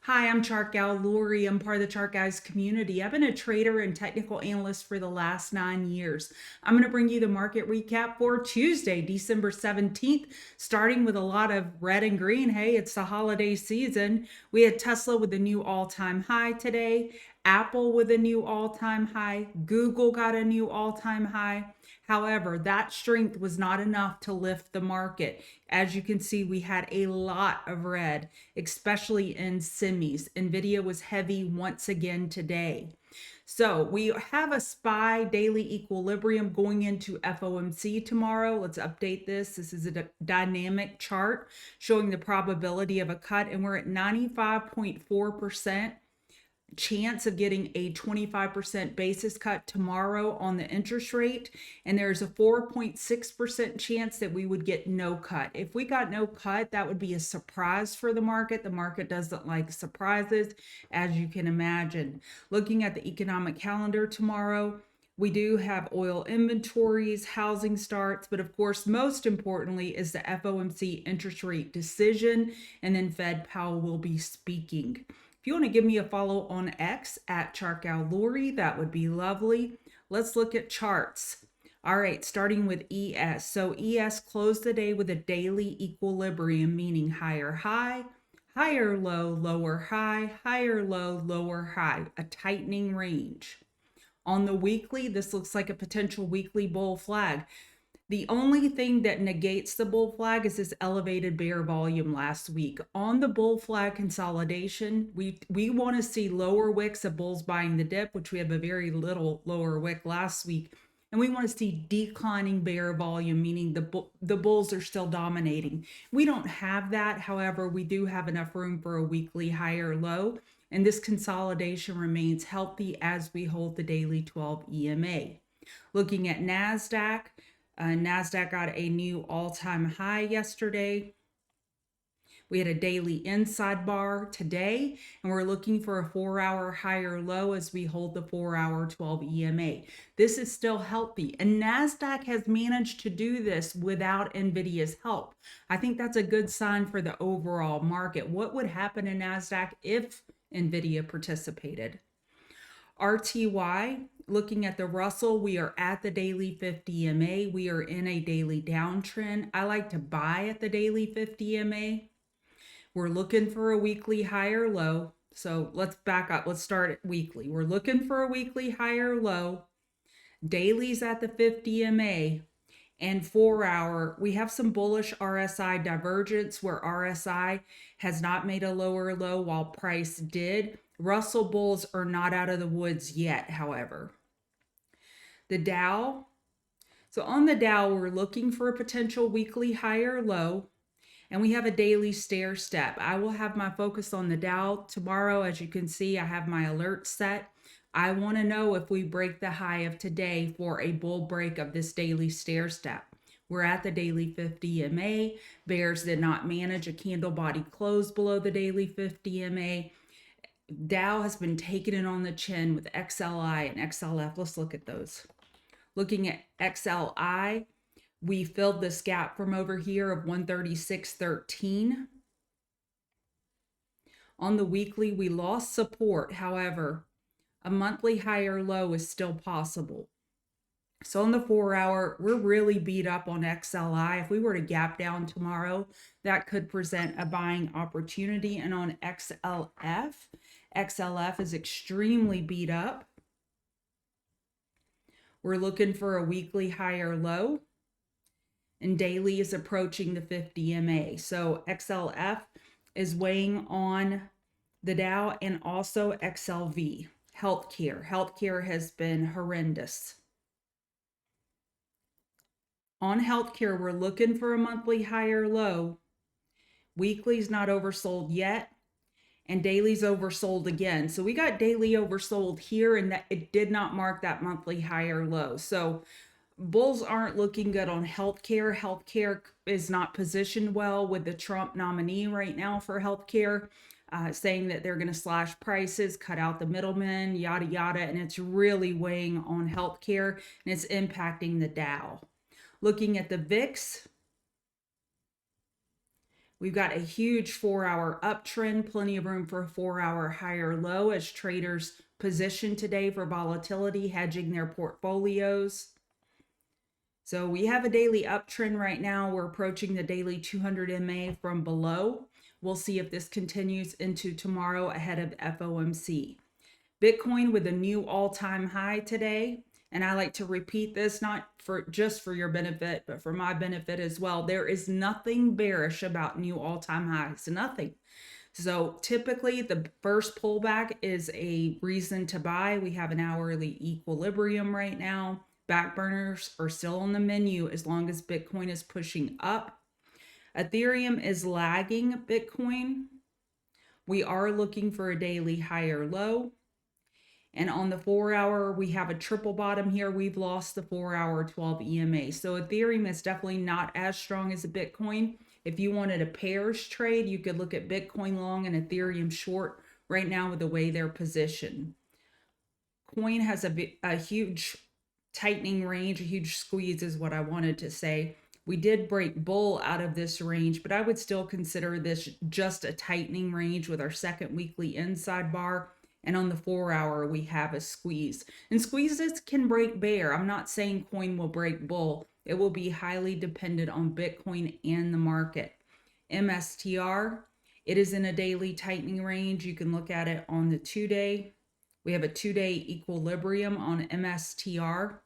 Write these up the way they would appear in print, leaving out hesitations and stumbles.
Hi, I'm Chart Gal Lori. I'm part of the Chart Guys community. I've been a trader and technical analyst for the last 9 years. I'm going to bring you the market recap for Tuesday, December 17th, starting with a lot of red and green. Hey, it's the holiday season. We had Tesla with a new all-time high today, Apple with a new all-time high, Google got a new all-time high. However, that strength was not enough to lift the market. As you can see, we had a lot of red, especially in semis. NVDA was heavy once again today. So we have a SPY daily equilibrium going into FOMC tomorrow. Let's update this. This is a dynamic chart showing the probability of a cut, and we're at 95.4% chance of getting a 25% basis cut tomorrow on the interest rate, and there's a 4.6% chance that we would get no cut. If we got no cut, that would be a surprise for the market. The market doesn't like surprises, as you can imagine. Looking at the economic calendar tomorrow, we do have oil inventories, housing starts, but of course, most importantly is the FOMC interest rate decision, and then Fed Powell will be speaking. If you want to give me a follow on X at ChartGalLori, that would be lovely. Let's look at charts. All right, starting with ES. So ES closed the day with a daily equilibrium, meaning higher high, higher low, lower high, higher low, lower high, a tightening range. On the weekly, this looks like a potential weekly bull flag. The only thing that negates the bull flag is this elevated bear volume last week. On the bull flag consolidation, we want to see lower wicks of bulls buying the dip, which we have a very little lower wick last week. And we want to see declining bear volume, meaning the bulls are still dominating. We don't have that. However, we do have enough room for a weekly higher low. And this consolidation remains healthy as we hold the daily 12 EMA. Looking at Nasdaq. Nasdaq got a new all-time high yesterday. We had a daily inside bar today, and we're looking for a 4-hour higher low as we hold the 4-hour 12 EMA. This is still healthy, and Nasdaq has managed to do this without NVIDIA's help. I think that's a good sign for the overall market. What would happen in Nasdaq if NVIDIA participated? RTY, looking at the Russell, we are at the daily 50 EMA. We are in a daily downtrend. I like to buy at the daily 50 EMA. We're looking for a weekly higher low. So let's back up. Let's start at weekly. We're looking for a weekly higher low. Daily's at the 50 EMA. And 4-hour, we have some bullish RSI divergence where RSI has not made a lower low while price did. Russell bulls are not out of the woods yet, however. The Dow. So on the Dow, we're looking for a potential weekly higher low, and we have a daily stair step. I will have my focus on the Dow tomorrow. As you can see, I have my alert set. I want to know if we break the high of today for a bull break of this daily stair step. We're at the daily 50 EMA. Bears did not manage a candle body close below the daily 50 EMA. Dow has been taking it on the chin with XLI and XLF. Let's look at those. Looking at XLI, we filled this gap from over here of 136.13. On the weekly, we lost support. However, a monthly higher low is still possible. So on the 4-hour, we're really beat up on XLI. If we were to gap down tomorrow, that could present a buying opportunity. And on XLF, XLF is extremely beat up. We're looking for a weekly higher low, and daily is approaching the 50 EMA. So XLF is weighing on the Dow, and also XLV, healthcare. Healthcare has been horrendous. On healthcare, we're looking for a monthly higher low. Weekly's not oversold yet, and daily's oversold again. So we got daily oversold here, and that it did not mark that monthly higher low. So bulls aren't looking good on healthcare. Healthcare is not positioned well with the Trump nominee right now for healthcare, saying that they're going to slash prices, cut out the middlemen, yada, yada. And it's really weighing on healthcare, and it's impacting the Dow. Looking at the VIX, We've got a huge 4-hour uptrend, plenty of room for a 4-hour higher low as traders position today for volatility, hedging their portfolios. So we have a daily uptrend right now. We're approaching the daily 200 MA from below. We'll see if this continues into tomorrow ahead of FOMC. Bitcoin with a new all-time high today. And I like to repeat this, not for just for your benefit, but for my benefit as well. There is nothing bearish about new all-time highs, nothing. So typically the first pullback is a reason to buy. We have an hourly equilibrium right now. Back burners are still on the menu as long as Bitcoin is pushing up. Ethereum is lagging Bitcoin. We are looking for a daily higher low. And on the 4-hour, we have a triple bottom here. We've lost the 4-hour 12 EMA. So Ethereum is definitely not as strong as a Bitcoin. If you wanted a pairs trade, you could look at Bitcoin long and Ethereum short right now with the way they're positioned. Coin has a huge tightening range, a huge squeeze is what I wanted to say. We did break bull out of this range, but I would still consider this just a tightening range with our second weekly inside bar. And on the 4-hour, we have a squeeze. And squeezes can break bear. I'm not saying coin will break bull. It will be highly dependent on Bitcoin and the market. MSTR, it is in a daily tightening range. You can look at it on the 2-day. We have a 2-day equilibrium on MSTR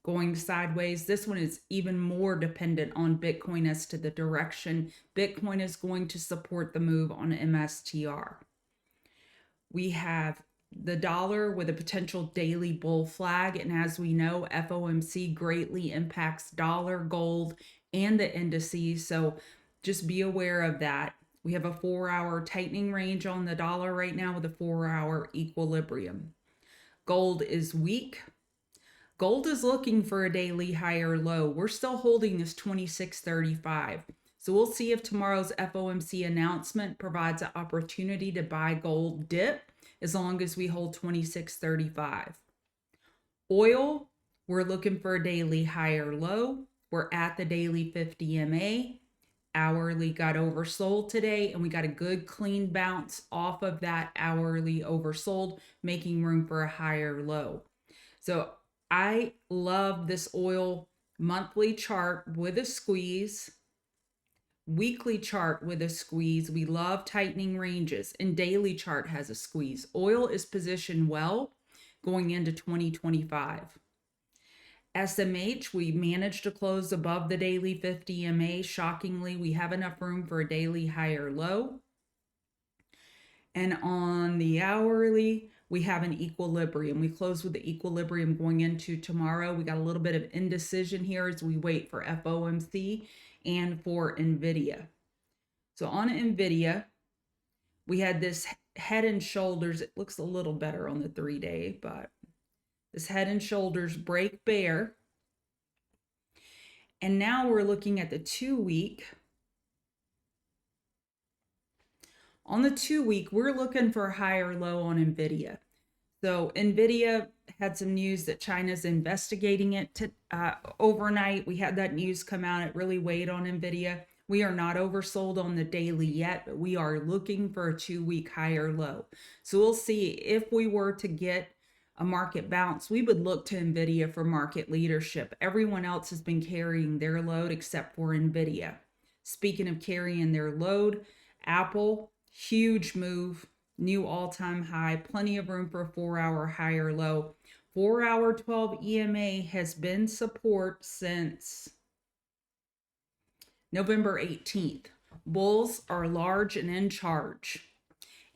going sideways. This one is even more dependent on Bitcoin as to the direction Bitcoin is going to support the move on MSTR. We have the dollar with a potential daily bull flag. And as we know, FOMC greatly impacts dollar, gold, and the indices. So just be aware of that. We have a 4-hour tightening range on the dollar right now with a 4-hour equilibrium. Gold is weak. Gold is looking for a daily higher low. We're still holding this 26.35. So we'll see if tomorrow's FOMC announcement provides an opportunity to buy gold dip as long as we hold 26.35. Oil, we're looking for a daily higher low. We're at the daily 50 MA. Hourly got oversold today, and we got a good clean bounce off of that hourly oversold, making room for a higher low. So I love this oil monthly chart with a squeeze. Weekly chart with a squeeze. We love tightening ranges, and daily chart has a squeeze. Oil is positioned well going into 2025. SMH, we managed to close above the daily 50 MA. Shockingly, we have enough room for a daily higher low. And on the hourly, we have an equilibrium. We close with the equilibrium going into tomorrow. We got a little bit of indecision here as we wait for FOMC and for NVIDIA. So on NVIDIA, we had this head and shoulders. It looks a little better on the 3-day, but this head and shoulders break bear. And now we're looking at the 2-week. On the 2-week, we're looking for a higher low on NVIDIA. So NVIDIA had some news that China's investigating it overnight. We had that news come out. It really weighed on NVIDIA. We are not oversold on the daily yet, but we are looking for a 2-week higher low. So we'll see if we were to get a market bounce, we would look to NVIDIA for market leadership. Everyone else has been carrying their load except for NVIDIA. Speaking of carrying their load, Apple, huge move, new all-time high, plenty of room for a 4-hour higher low. 4-hour 12 EMA has been support since November 18th. Bulls are large and in charge.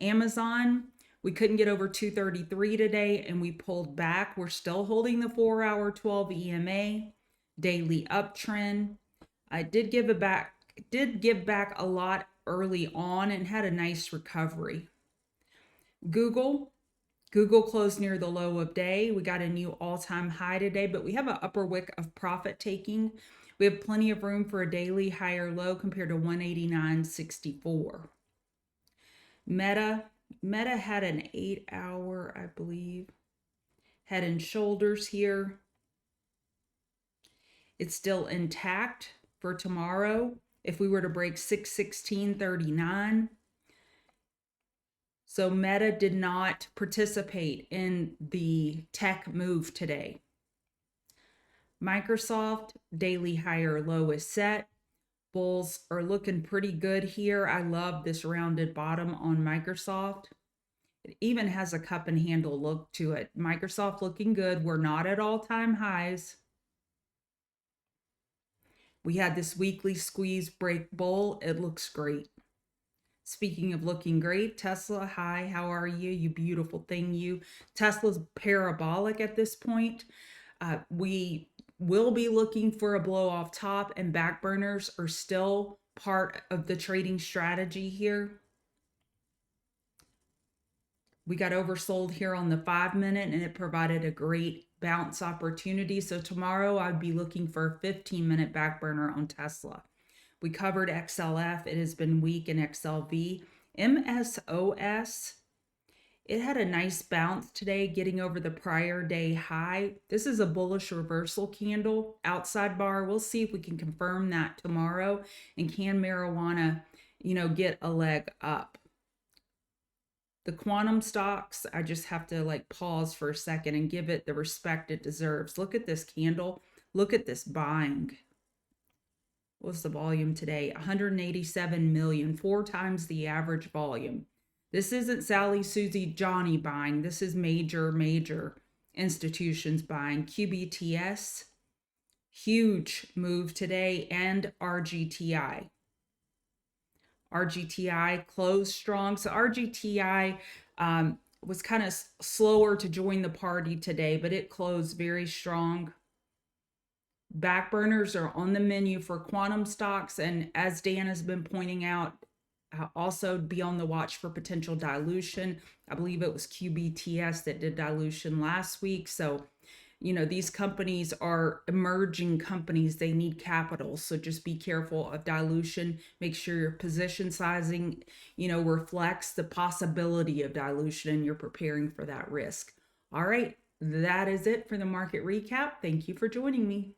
Amazon, we couldn't get over 233 today and we pulled back. We're still holding the 4-hour 12 EMA, daily uptrend. I did give back a lot early on and had a nice recovery. Google closed near the low of day. We got a new all-time high today, but we have an upper wick of profit taking. We have plenty of room for a daily higher low compared to 189.64. Meta had an 8-hour, I believe, head and shoulders here. It's still intact for tomorrow. if we were to break 616.39. So Meta did not participate in the tech move today. Microsoft, daily higher low is set. Bulls are looking pretty good here. I love this rounded bottom on Microsoft. It even has a cup and handle look to it. Microsoft looking good. We're not at all-time highs. We had this weekly squeeze break bull. It looks great. Speaking of looking great, Tesla, hi, how are you? You beautiful thing, you. Tesla's parabolic at this point. We will be looking for a blow off top, and back burners are still part of the trading strategy here. We got oversold here on the 5-minute, and it provided a great bounce opportunity. So tomorrow I'd be looking for a 15-minute back burner on Tesla. We covered XLF. It has been weak in XLV. MSOS, it had a nice bounce today, getting over the prior day high. This is a bullish reversal candle, outside bar. We'll see if we can confirm that tomorrow. And can marijuana, get a leg up? The quantum stocks, I just have to pause for a second and give it the respect it deserves. Look at this candle. Look at this buying. What's the volume today? 187 million, 4 times the average volume. This isn't Sally, Susie, Johnny buying. This is major institutions buying. QBTS, huge move today, and RGTI. RGTI closed strong. So RGTI was kind of slower to join the party today, but it closed very strong. Back burners are on the menu for quantum stocks, and as Dan has been pointing out, also be on the watch for potential dilution. I believe it was QBTS that did dilution last week. So, these companies are emerging companies. They need capital. So just be careful of dilution. Make sure your position sizing, reflects the possibility of dilution and you're preparing for that risk. All right, that is it for the market recap. Thank you for joining me.